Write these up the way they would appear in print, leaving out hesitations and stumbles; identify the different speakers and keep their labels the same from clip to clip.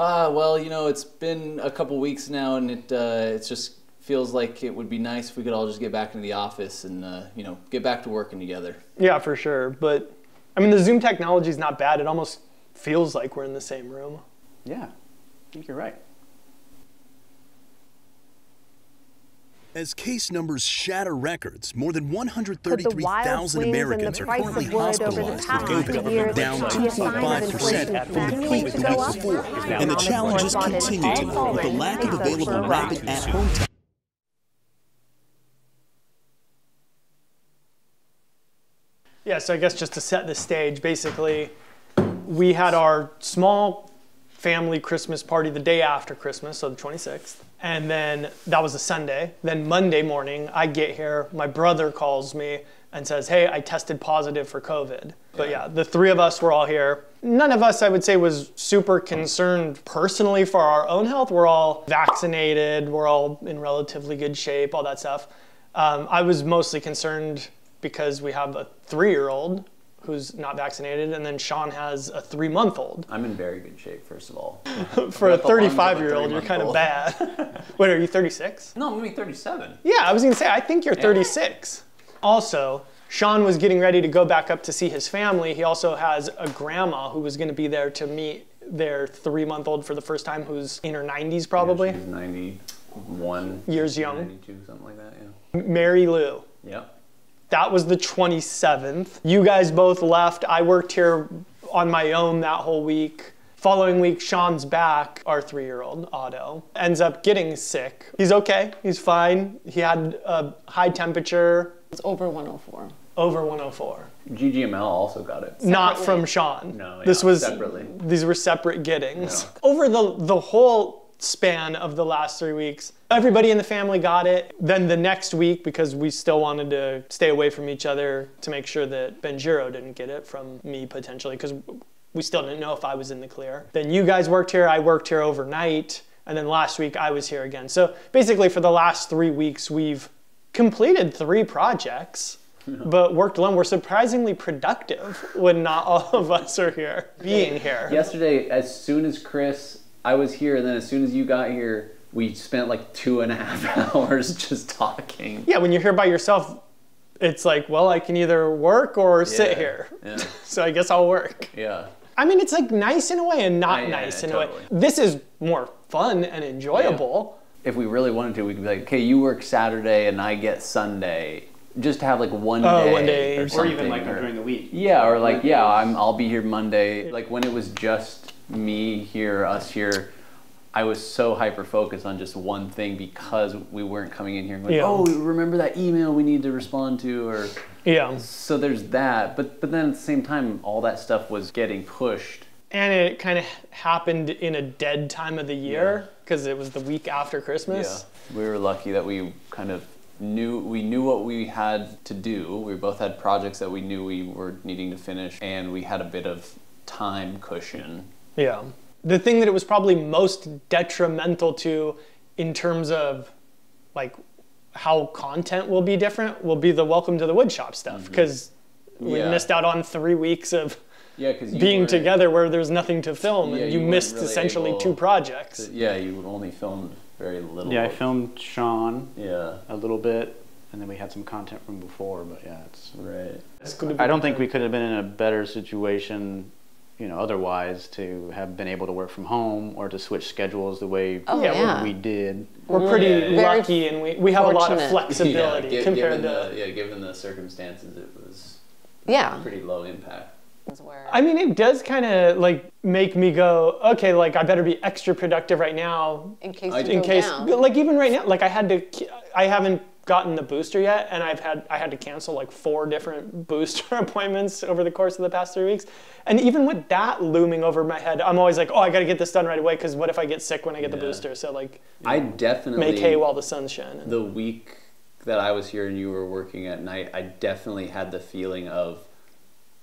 Speaker 1: Well, you know, it's been a couple weeks now, and it just feels like it would be nice if we could all just get back into the office and, you know, get back to working together.
Speaker 2: Yeah, for sure. But, I mean, the Zoom technology is not bad. It almost feels like we're in the same room.
Speaker 3: Yeah, I think you're right.
Speaker 4: As case numbers shatter records, more than 133,000 Americans are currently hospitalized with COVID, down 2.5% from the peak the week before. And the challenges continue tonight with the lack of available rapid at-home tests.
Speaker 2: Yeah, so I guess just to set the stage, basically, we had our small family Christmas party the day after Christmas, so the 26th. And then that was a Sunday. Then Monday morning, I get here, my brother calls me and says, hey, I tested positive for COVID. But yeah, the three of us were all here. None of us, I would say, was super concerned personally for our own health. We're all vaccinated, we're all in relatively good shape, all that stuff. I was mostly concerned because we have a 3-year-old who's not vaccinated, and then Sean has a 3-month-old.
Speaker 3: I'm in very good shape, first of all.
Speaker 2: For a 35-year-old, you're kind of bad. Wait, are you 36?
Speaker 3: No, I'm gonna be 37.
Speaker 2: Yeah, I was gonna say, I think you're 36. Also, Sean was getting ready to go back up to see his family. He also has a grandma who was gonna be there to meet their 3-month-old for the first time, who's in her 90s probably.
Speaker 3: Yeah, she's 91.
Speaker 2: Years young.
Speaker 3: 92, something like that, yeah.
Speaker 2: Mary Lou.
Speaker 3: Yep.
Speaker 2: That was the 27th. You guys both left. I worked here on my own that whole week. Following week, Sean's back, our 3-year-old, Otto, ends up getting sick. He's okay, he's fine. He had a high temperature.
Speaker 5: It's over 104.
Speaker 2: Over 104.
Speaker 3: GGML also got it.
Speaker 2: Not from Sean.
Speaker 3: No, yeah,
Speaker 2: this was
Speaker 3: separately.
Speaker 2: These were separate gettings.
Speaker 3: Yeah.
Speaker 2: Over the whole span of the last 3 weeks, everybody in the family got it. Then the next week, because we still wanted to stay away from each other to make sure that Benjiro didn't get it from me potentially, because we still didn't know if I was in the clear. Then you guys worked here, I worked here overnight, and then last week I was here again. So basically for the last 3 weeks, we've completed 3 projects, but worked alone. We're surprisingly productive when not all of us are here, being here.
Speaker 3: Yesterday, as soon as I was here, and then as soon as you got here, we spent like 2.5 hours just talking.
Speaker 2: Yeah, when you're here by yourself, it's like, well, I can either work or sit here.
Speaker 3: Yeah.
Speaker 2: So I guess I'll work.
Speaker 3: Yeah.
Speaker 2: I mean, it's like nice in a way and not
Speaker 3: Yeah,
Speaker 2: nice in
Speaker 3: totally.
Speaker 2: a way. This is more fun and enjoyable.
Speaker 3: If we really wanted to, we could be like, okay, you work Saturday and I get Sunday. Just to have like one day or
Speaker 6: Or
Speaker 3: something.
Speaker 6: even like during the week.
Speaker 3: Yeah, or like, yeah, I'll be here Monday. Like when it was just me here, us here, I was so hyper-focused on just one thing because we weren't coming in here and going, oh, remember that email we need to respond to, or...
Speaker 2: Yeah.
Speaker 3: So there's that, but then at the same time, all that stuff was getting pushed.
Speaker 2: And it kind of happened in a dead time of the year, because it was the week after Christmas.
Speaker 3: Yeah, we were lucky that we kind of knew what we had to do. We both had projects that we knew we were needing to finish, and we had a bit of time cushion.
Speaker 2: Yeah. The thing that it was probably most detrimental to in terms of like how content will be different will be the Welcome to the Woodshop stuff, because we missed out on 3 weeks of being together where there's nothing to film, and you missed really essentially 2 projects.
Speaker 3: You only filmed very little.
Speaker 6: Yeah, I filmed Sean
Speaker 3: a
Speaker 6: little bit, and then we had some content from before, but yeah, it's...
Speaker 3: Right.
Speaker 6: I don't think we could have been in a better situation, you know, otherwise, to have been able to work from home or to switch schedules the way we did.
Speaker 2: We're pretty lucky, and we have a lot of flexibility compared to...
Speaker 3: given the circumstances, it was pretty low impact.
Speaker 2: I mean, it does kind of like make me go, okay, like I better be extra productive right now.
Speaker 5: In case down.
Speaker 2: Like even right now, like I haven't gotten the booster yet, and I had to cancel like 4 different booster appointments over the course of the past 3 weeks. And even with that looming over my head, I'm always like, oh, I got to get this done right away, because what if I get sick when I get the booster? So like,
Speaker 3: I definitely
Speaker 2: make hay while the sun's shining.
Speaker 3: The week that I was here and you were working at night, I definitely had the feeling of,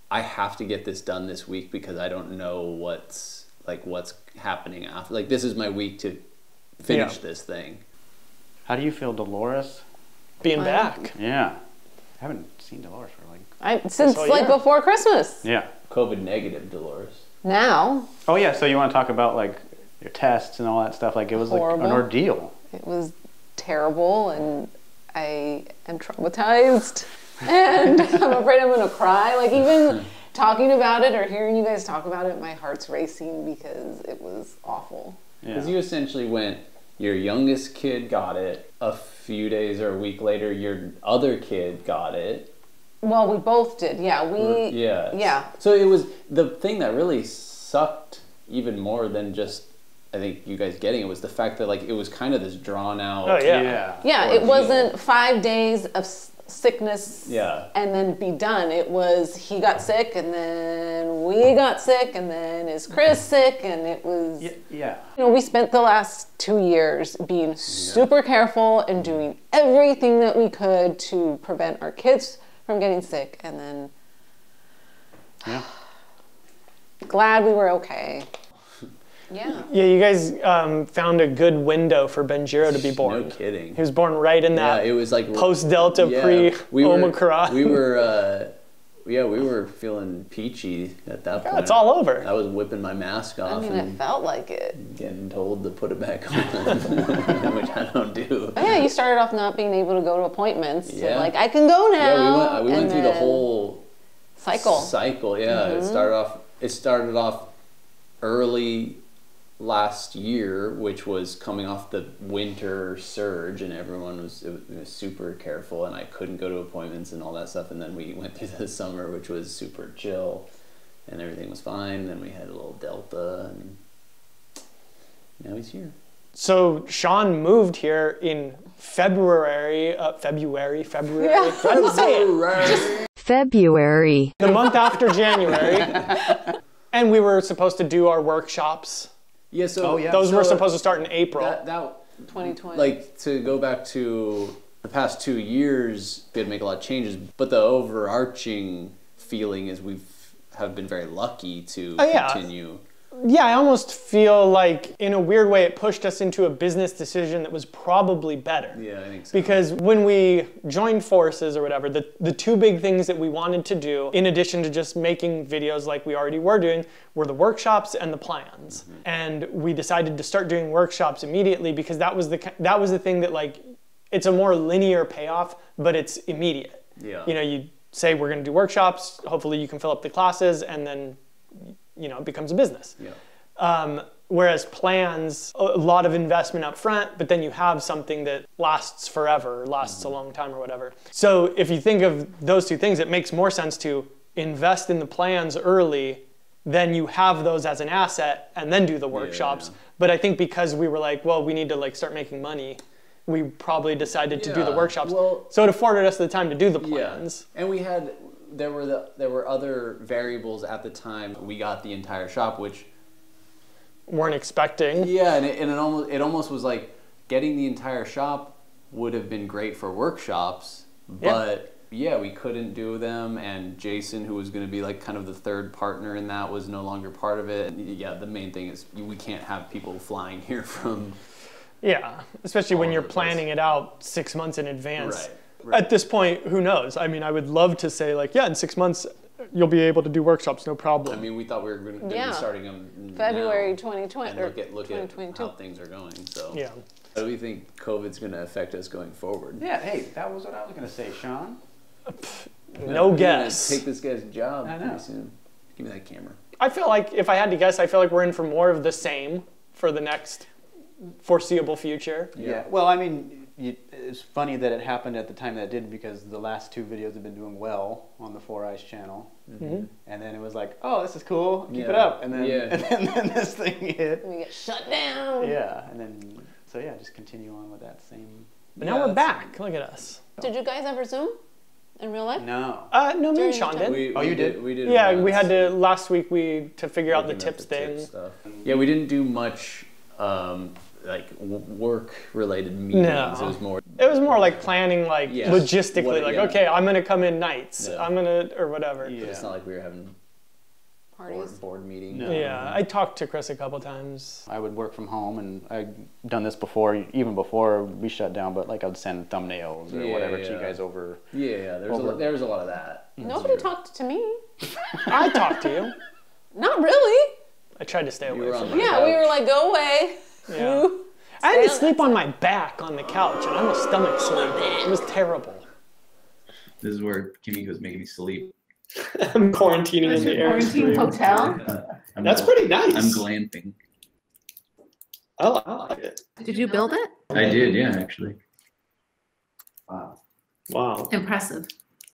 Speaker 3: I have to get this done this week because I don't know what's happening after. Like, this is my week to finish this thing.
Speaker 6: How do you feel, Dolores?
Speaker 2: Being back.
Speaker 6: Yeah. I haven't seen Dolores for like...
Speaker 5: Since like before Christmas.
Speaker 6: Yeah.
Speaker 3: COVID negative Dolores.
Speaker 5: Now.
Speaker 6: Oh yeah, so you want to talk about like your tests and all that stuff. Like it was
Speaker 5: Horrible.
Speaker 6: like an ordeal.
Speaker 5: It was terrible, and I am traumatized, and I'm afraid I'm gonna cry. Like even talking about it or hearing you guys talk about it, my heart's racing because it was awful.
Speaker 3: Because you essentially went, your youngest kid got it, a few days or a week later, your other kid got it.
Speaker 5: Well, we both did. Yeah, Yeah.
Speaker 3: So it was the thing that really sucked even more than just, I think you guys getting it, was the fact that like it was kind of this drawn out.
Speaker 2: Oh yeah.
Speaker 5: Yeah, it wasn't 5 days of sickness and then be done. It was he got sick and then we got sick and then is Chris sick, and it was
Speaker 6: Yeah.
Speaker 5: You know, we spent the last 2 years being super careful and doing everything that we could to prevent our kids from getting sick, and then glad we were okay. Yeah.
Speaker 2: Yeah, you guys found a good window for Benjiro to be born.
Speaker 3: No kidding.
Speaker 2: He was born right in that
Speaker 3: it was like
Speaker 2: post-Delta, pre-Omicron.
Speaker 3: We were feeling peachy at that point.
Speaker 2: It's all over.
Speaker 3: I was whipping my mask off.
Speaker 5: I mean, it felt like it.
Speaker 3: Getting told to put it back on, which I don't do.
Speaker 5: But yeah, you started off not being able to go to appointments. So like, I can go now.
Speaker 3: Yeah, we went through the whole
Speaker 5: cycle.
Speaker 3: Yeah, it started off early last year, which was coming off the winter surge, and everyone was super careful, and I couldn't go to appointments and all that stuff. And then we went through the summer, which was super chill, and everything was fine. Then we had a little Delta, and now he's here.
Speaker 2: So Sean moved here in February. February.
Speaker 7: February.
Speaker 2: The month after January. And we were supposed to do our workshops.
Speaker 3: Yeah, so
Speaker 2: those were supposed to start in April.
Speaker 3: That
Speaker 5: 2020.
Speaker 3: Like, to go back to the past 2 years, we had to make a lot of changes, but the overarching feeling is have been very lucky to continue.
Speaker 2: Yeah, I almost feel like, in a weird way, it pushed us into a business decision that was probably better.
Speaker 3: Yeah, I think so.
Speaker 2: Because when we joined forces or whatever, the two big things that we wanted to do, in addition to just making videos like we already were doing, were the workshops and the plans. Mm-hmm. And we decided to start doing workshops immediately because that was the thing that, like, it's a more linear payoff, but it's immediate.
Speaker 3: Yeah.
Speaker 2: You know, you say we're going to do workshops, hopefully you can fill up the classes, and then it becomes a business.
Speaker 3: Yeah.
Speaker 2: Whereas plans, a lot of investment up front, but then you have something that lasts forever, lasts a long time or whatever. So if you think of those two things, it makes more sense to invest in the plans early, then you have those as an asset, and then do the workshops. Yeah. But I think because we were like, well, we need to start making money, we probably decided to do the workshops. Well, so it afforded us the time to do the plans.
Speaker 3: Yeah. And there were other variables at the time. We got the entire shop, which
Speaker 2: weren't expecting.
Speaker 3: Yeah, and it almost was like getting the entire shop would have been great for workshops, but we couldn't do them. And Jason, who was going to be like kind of the third partner in that, was no longer part of it. And the main thing is we can't have people flying here from.
Speaker 2: Yeah, especially when you're planning it out 6 months in advance.
Speaker 3: Right.
Speaker 2: At this point, who knows? I mean, I would love to say in 6 months, you'll be able to do workshops, no problem.
Speaker 3: I mean, we thought we were going to be starting them
Speaker 5: February
Speaker 3: now
Speaker 5: 2020.
Speaker 3: And look at how things are going. So, how do we think COVID's going to affect us going forward?
Speaker 6: Yeah, hey, that was what I was going to say, Sean.
Speaker 2: No guess.
Speaker 3: Take this guy's job
Speaker 6: I know.
Speaker 3: pretty soon. Give me that camera.
Speaker 2: I feel like, if I had to guess, I feel like we're in for more of the same for the next foreseeable future.
Speaker 6: Yeah. Well, I mean, it's funny that it happened at the time that it did, because the last 2 videos have been doing well on the 4 Eyes channel. Mm-hmm. And then it was like, oh, this is cool, keep it up. And then, and then this thing hit.
Speaker 5: And we get shut down.
Speaker 6: Yeah, and then, just continue on with that same.
Speaker 2: But now we're back. Look at us.
Speaker 5: Did you guys ever Zoom in real life?
Speaker 6: No.
Speaker 2: No, me and Sean did.
Speaker 3: You did? We did.
Speaker 2: Yeah, we had to, last week, to figure out the tips thing.
Speaker 3: Yeah, we didn't do much work-related meetings.
Speaker 2: No. It was more like planning, logistically, okay, I'm gonna come in nights. I'm gonna, or whatever.
Speaker 3: Yeah. But it's not like we were having
Speaker 5: parties,
Speaker 3: board meeting.
Speaker 2: No. Yeah, I talked to Chris a couple times.
Speaker 6: I would work from home, and I'd done this before, even before we shut down. But I would send thumbnails or whatever to you guys over.
Speaker 3: Yeah, there was a lot of that.
Speaker 5: Nobody talked to me.
Speaker 2: I talked to you.
Speaker 5: Not really.
Speaker 2: I tried to stay away from it.
Speaker 5: Yeah, we were like, go away.
Speaker 2: Yeah. I had to sleep on my back on the couch, and I'm a stomach sleeper. It was terrible.
Speaker 8: This is where Kimiko's making me sleep.
Speaker 2: I'm quarantining in the
Speaker 5: Quarantine hotel?
Speaker 2: That's pretty nice.
Speaker 8: I'm glamping.
Speaker 2: I like it.
Speaker 9: Did you build it?
Speaker 8: I did, yeah, actually.
Speaker 2: Wow.
Speaker 9: Impressive.